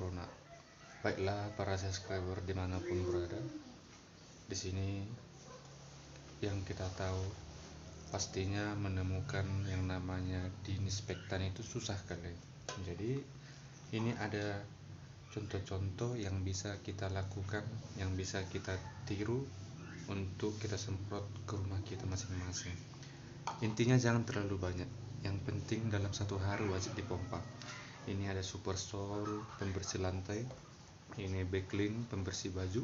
corona. Baiklah para subscriber dimanapun berada, di sini yang kita tahu pastinya menemukan yang namanya disinfektan itu susah kali. Jadi ini ada contoh-contoh yang bisa kita lakukan, yang bisa kita tiru untuk kita semprot ke rumah kita masing-masing. Intinya jangan terlalu banyak, yang penting dalam satu hari wajib dipompa. Ini ada Super Sol pembersih lantai, ini Backlink pembersih baju,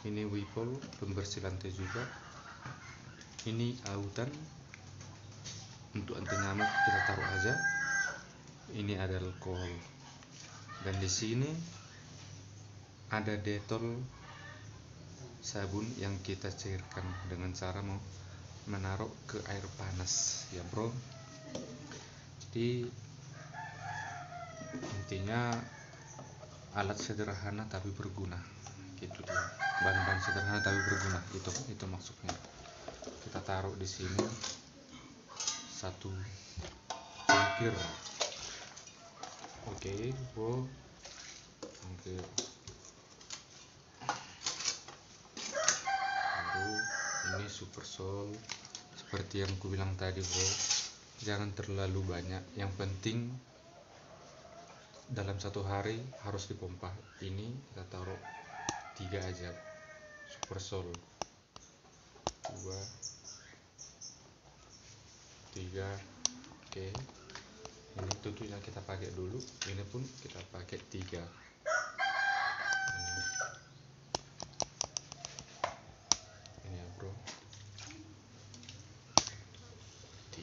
ini Wipol pembersih lantai juga, ini autan untuk anti nyamuk kita taruh aja, ini ada alkohol, dan di sini ada Dettol sabun yang kita cairkan dengan cara menaruh ke air panas ya bro. Jadi intinya alat sederhana tapi berguna, gitu dia. Bahan-bahan sederhana tapi berguna, itu maksudnya. Kita taruh di sini satu cangkir. Oke, bro. Cangkir. Lalu ini Super Sol seperti yang ku bilang tadi, bro. Jangan terlalu banyak, yang penting dalam satu hari harus dipompa. Ini kita taruh 3 aja Super Sol, 2, 3. Oke, ini tutupnya kita pakai dulu, ini pun kita pakai 3. Ini ya bro, 3.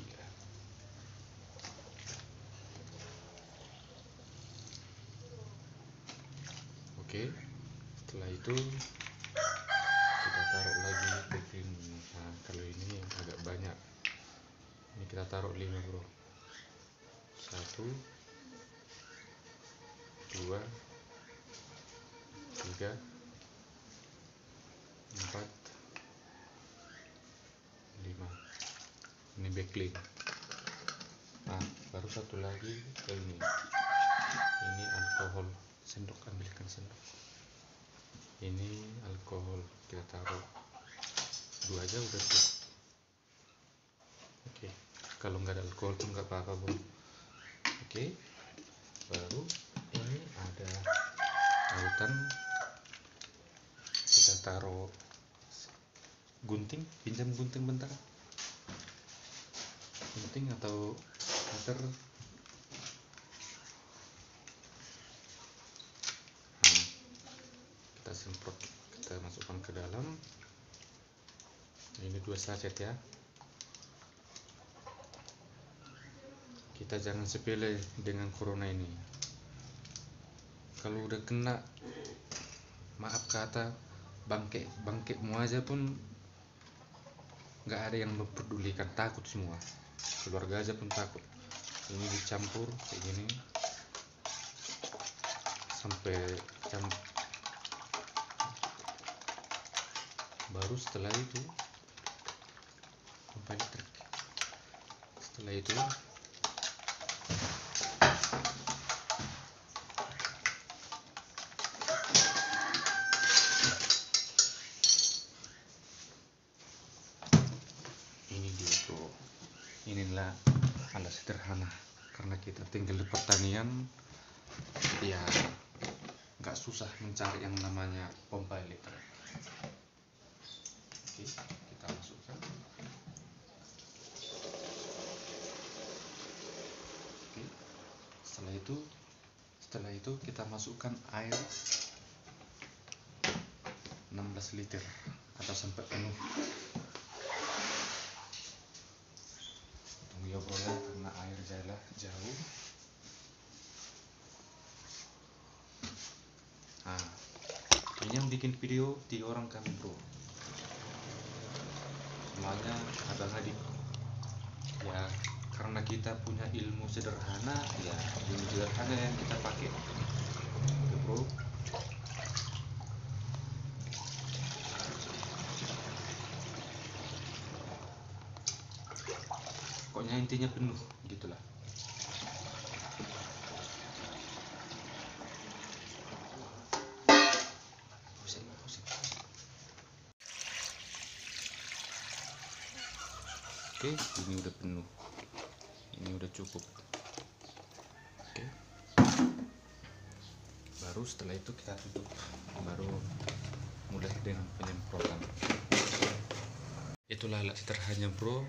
Oke, setelah itu kita taruh lagi baking. Nah, kalau ini agak banyak, ini kita taruh 5 bro. 1, 2, 3, 4, 5. Ini Backlink. Nah, baru satu lagi ini alkohol. Sendok, ambilkan sendok. Ini alkohol kita taruh 2 aja udah tuh. Oke, kalau nggak ada alkohol pun nggak apa-apa bro. Oke, baru ini ada autan, kita taruh gunting. Pinjam gunting bentar, gunting atau cutter. Nah, kita semprot, kita masukkan ke dalam. Ini 2 sachet ya. Kita jangan sepele dengan corona ini. Kalau udah kena, maaf kata, bangkitmu aja pun nggak ada yang memperdulikan, takut semua. Keluarga aja pun takut. Ini dicampur kayak gini sampai baru setelah itu ini dia bro. Inilah alat sederhana, karena kita tinggal di pertanian ya nggak susah mencari yang namanya pompa elektrik. Oke, kita masukkan. Oke, setelah itu kita masukkan air 16 liter atau sampai penuh. Tunggu ya bro ya, karena air jauh. Nah, ini yang bikin video 3 orang kami bro, semuanya abang-adik ya, karena kita punya ilmu sederhana ya, ilmu sederhana yang kita pakai. Oke bro, pokoknya intinya penuh gitulah. Oke, ini udah penuh, ini udah cukup. Oke, baru setelah itu kita tutup, baru mulai dengan penyemprotan. Itulah alat sederhananya bro.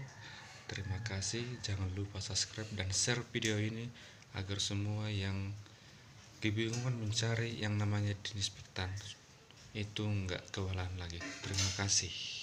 Terima kasih, jangan lupa subscribe dan share video ini agar semua yang kebingungan mencari yang namanya disinfektan itu nggak kewalahan lagi. Terima kasih.